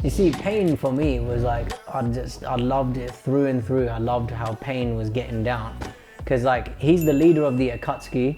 You see, Pain for me was like, I loved it through and through. I loved how Pain was getting down. Because like, he's the leader of the Akatsuki,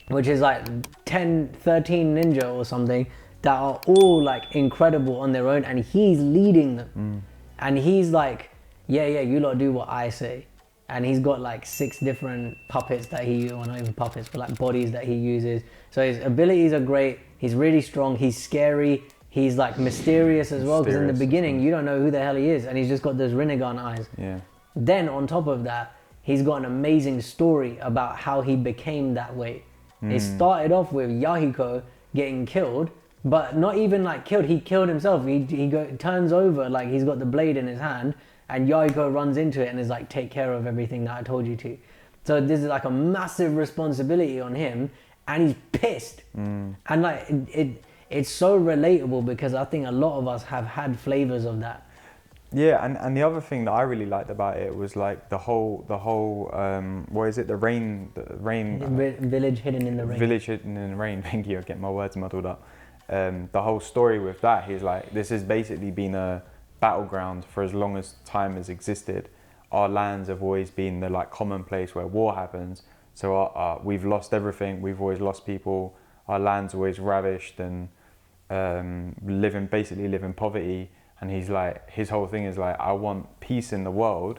which is like 10, 13 ninja or something that are all like incredible on their own, and he's leading them. And he's like, yeah, you lot do what I say. And he's got like 6 different puppets that well, not even puppets, but like bodies that he uses. So his abilities are great. He's really strong. He's scary. He's like mysterious as well, because in the beginning you don't know who the hell he is, and he's just got those Rinnegan eyes. Yeah. Then on top of that, he's got an amazing story about how he became that way. It started off with Yahiko getting killed, but not even like killed. He killed himself. He turns over like he's got the blade in his hand, and Yahiko runs into it and is like, take care of everything that I told you to. So this is like a massive responsibility on him, and he's pissed. And like it's so relatable, because I think a lot of us have had flavors of that. Yeah, and the other thing that I really liked about it was like the whole what is it, the rain Village hidden in the rain. Village hidden in the rain. Thank you. I get my words muddled up. The whole story with that, he's like, this has basically been a battleground for as long as time has existed. Our lands have always been the like common place where war happens. So we've lost everything. We've always lost people. Our land's always ravished, and basically live in poverty. And he's like, his whole thing is like, I want peace in the world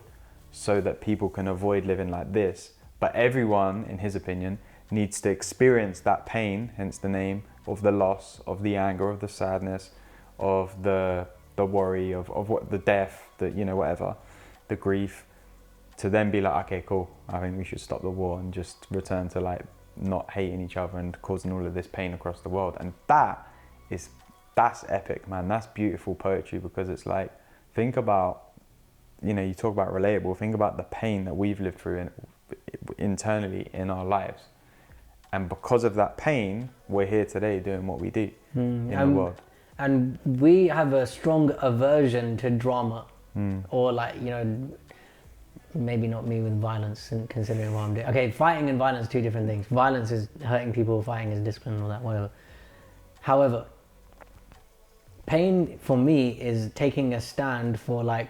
so that people can avoid living like this. But everyone, in his opinion, needs to experience that pain, hence the name, of the loss, of the anger, of the sadness, of the worry, of what the death, the, you know, whatever, the grief, to then be like, okay, cool, I think we should stop the war and just return to like not hating each other and causing all of this pain across the world. And that's epic, man. That's beautiful poetry, because it's like, think about, you know, you talk about relatable, think about the pain that we've lived through internally in our lives. And because of that pain, we're here today doing what we do in the world. And we have a strong aversion to drama, or like, you know, maybe not me with violence, and considering what I'm doing. Okay, fighting and violence, 2 different things. Violence is hurting people, fighting is discipline and all that, whatever. However, Pain for me is taking a stand for like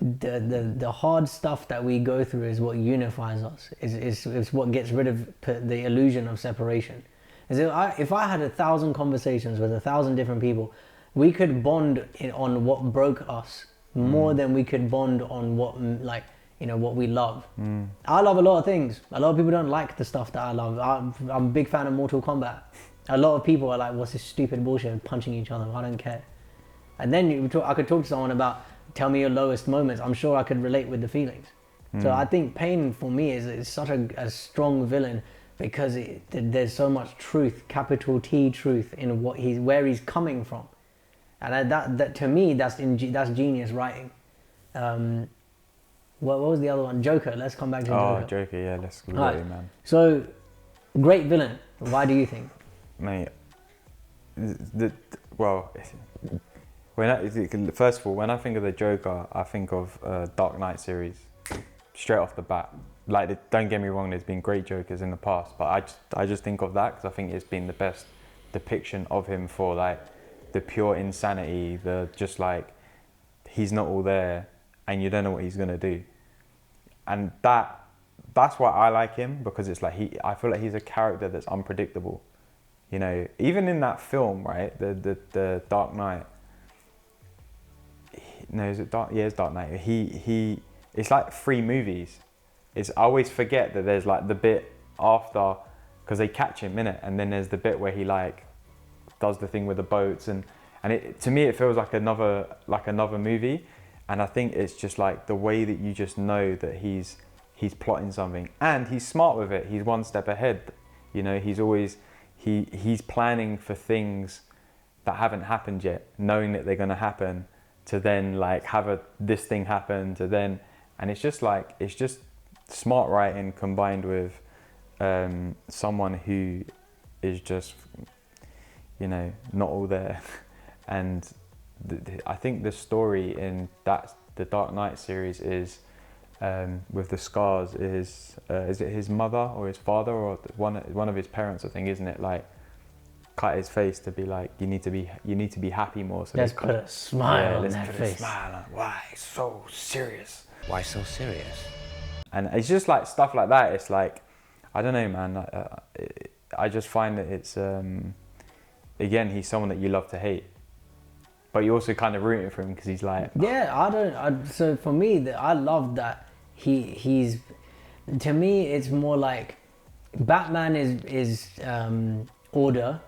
the hard stuff that we go through is what unifies us. Is what gets rid of the illusion of separation. As if I had 1,000 conversations with 1,000 different people, we could bond on what broke us more than we could bond on what, like, you know, what we love. I love a lot of things. A lot of people don't like the stuff that I love. I'm a big fan of Mortal Kombat. A lot of people are like, what's this stupid bullshit, punching each other? I don't care. And then I could talk to someone about, tell me your lowest moments. I'm sure I could relate with the feelings. So I think Pain for me is such a strong villain, because there's so much truth, capital T truth, in where he's coming from. And that to me, that's genius writing. What was the other one? Joker. Let's come back to Joker. Oh, Joker, yeah, let's go, right, man. So, great villain. Why do you think? Mate, first of all, when I think of the Joker, I think of Dark Knight series, straight off the bat. Like, don't get me wrong, there's been great Jokers in the past, but I just think of that because I think it's been the best depiction of him for like the pure insanity, the just like, he's not all there and you don't know what he's gonna do. And that's why I like him, because it's like I feel like he's a character that's unpredictable. You know, even in that film, right, the Dark Knight. Is it Dark? Yeah, it's Dark Knight. It's like 3 movies. I always forget that there's like the bit after, because they catch him in it, and then there's the bit where he like does the thing with the boats, and to me it feels like another movie, and I think it's just like the way that you just know that he's plotting something, and he's smart with it. He's one step ahead. You know, he's planning for things that haven't happened yet, knowing that they're going to happen, to then like have this thing happen, to then, and it's just smart writing combined with someone who is just, you know, not all there. And I think the story in the Dark Knight series is, with the scars, is it his mother or his father or one of his parents, I think, isn't it? Like, cut his face to be like, you need to be happy more. So let's put a smile on that face. Smile on. Why so serious? Why so serious? And it's just like stuff like that. It's like, I don't know, man. I just find that it's again, he's someone that you love to hate, but you're also kind of rooting for him because he's like, so for me, I love that he's. To me, it's more like Batman is order,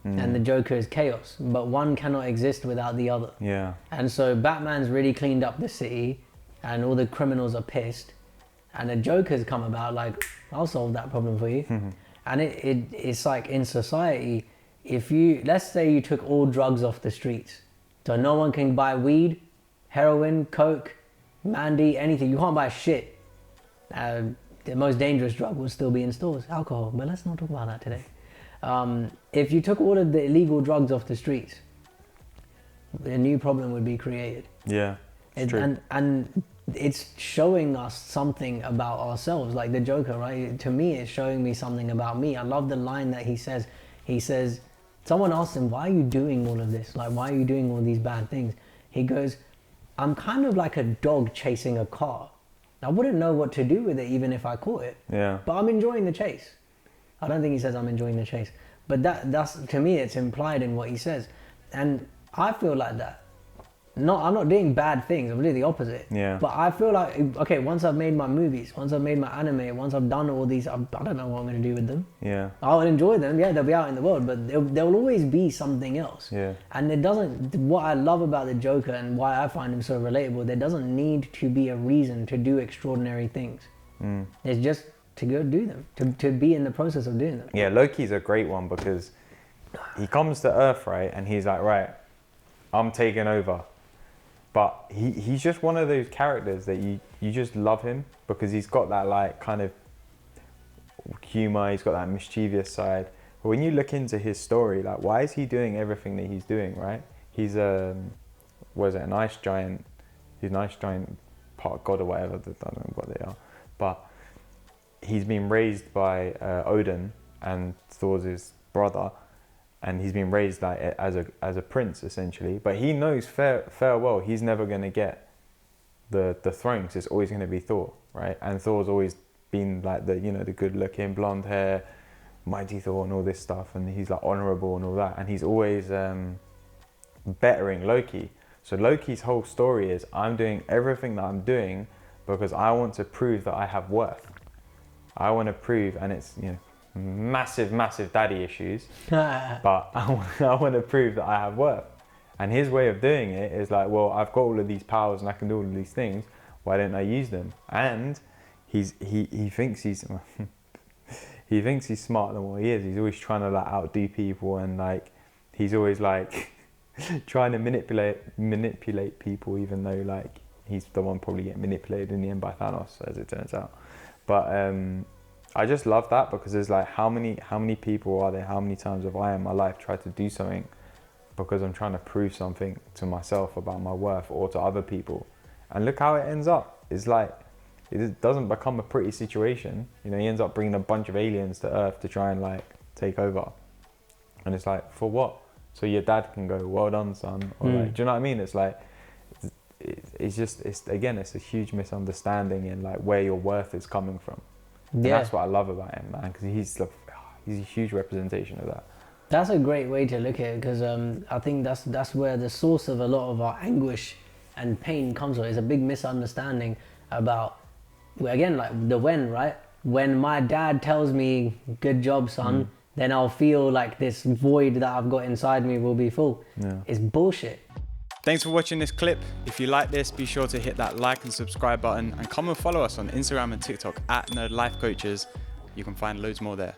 and the Joker is chaos. But one cannot exist without the other. Yeah. And so Batman's really cleaned up the city, and all the criminals are pissed, and the Joker's come about like, I'll solve that problem for you. And it's like in society, if let's say you took all drugs off the streets, so no one can buy weed, heroin, coke, Mandy, anything. You can't buy shit. The most dangerous drug would still be in stores, alcohol, but let's not talk about that today. If you took all of the illegal drugs off the streets, a new problem would be created. Yeah, it's true. And it's showing us something about ourselves, like the Joker, right? To me, it's showing me something about me. I love the line that he says. He says, someone asked him, why are you doing all of this? Like, why are you doing all these bad things? He goes, I'm kind of like a dog chasing a car. I wouldn't know what to do with it even if I caught it. Yeah. But I'm enjoying the chase. I don't think he says I'm enjoying the chase. But that's to me, it's implied in what he says. And I feel like that. I'm not doing bad things. I'm doing the opposite. Yeah. But I feel like, okay, once I've made my movies, once I've made my anime, once I've done all these, I don't know what I'm going to do with them. Yeah. I'll enjoy them. Yeah, they'll be out in the world, but there will always be something else. Yeah. And it doesn't, what I love about the Joker and why I find him so relatable, there doesn't need to be a reason to do extraordinary things. It's just to go do them, to be in the process of doing them. Yeah, Loki's a great one because he comes to Earth, right? And he's like, right, I'm taking over. But he's just one of those characters that you just love him because he's got that like kind of humor, he's got that mischievous side. But when you look into his story, like why is he doing everything that he's doing, right? He's an ice giant, he's an ice giant part god or whatever, I don't know what they are. But he's been raised by Odin and Thor's his brother. And he's been raised like as a prince essentially, but he knows fair well he's never going to get the throne. Cause it's always going to be Thor, right? And Thor's always been like the the good looking blonde hair, mighty Thor and all this stuff, and he's like honorable and all that. And he's always bettering Loki. So Loki's whole story is I'm doing everything that I'm doing because I want to prove that I have worth. I want to prove, and it's massive daddy issues, but I want to prove that I have worth. And his way of doing it is like, well, I've got all of these powers and I can do all of these things, why don't I use them? And he thinks he's he thinks he's smarter than what he is. He's always trying to like outdo people, and like he's always like trying to manipulate people, even though like he's the one probably getting manipulated in the end by Thanos, as it turns out. But I just love that because there's like how many people are there? How many times have I in my life tried to do something because I'm trying to prove something to myself about my worth or to other people, and look how it ends up. It's like it doesn't become a pretty situation. He ends up bringing a bunch of aliens to Earth to try and like take over, and it's like, for what? So your dad can go, well done, son, or like, do you know what I mean? It's like it's a huge misunderstanding in like where your worth is coming from. And that's what I love about him, man, because he's a huge representation of that. That's a great way to look at it, because I think that's where the source of a lot of our anguish and pain comes from. It's a big misunderstanding about, again, like the when, right? When my dad tells me, good job, son, then I'll feel like this void that I've got inside me will be full. Yeah. It's bullshit. Thanks for watching this clip. If you like this, be sure to hit that like and subscribe button, and come and follow us on Instagram and TikTok @NerdLifeCoaches. You can find loads more there.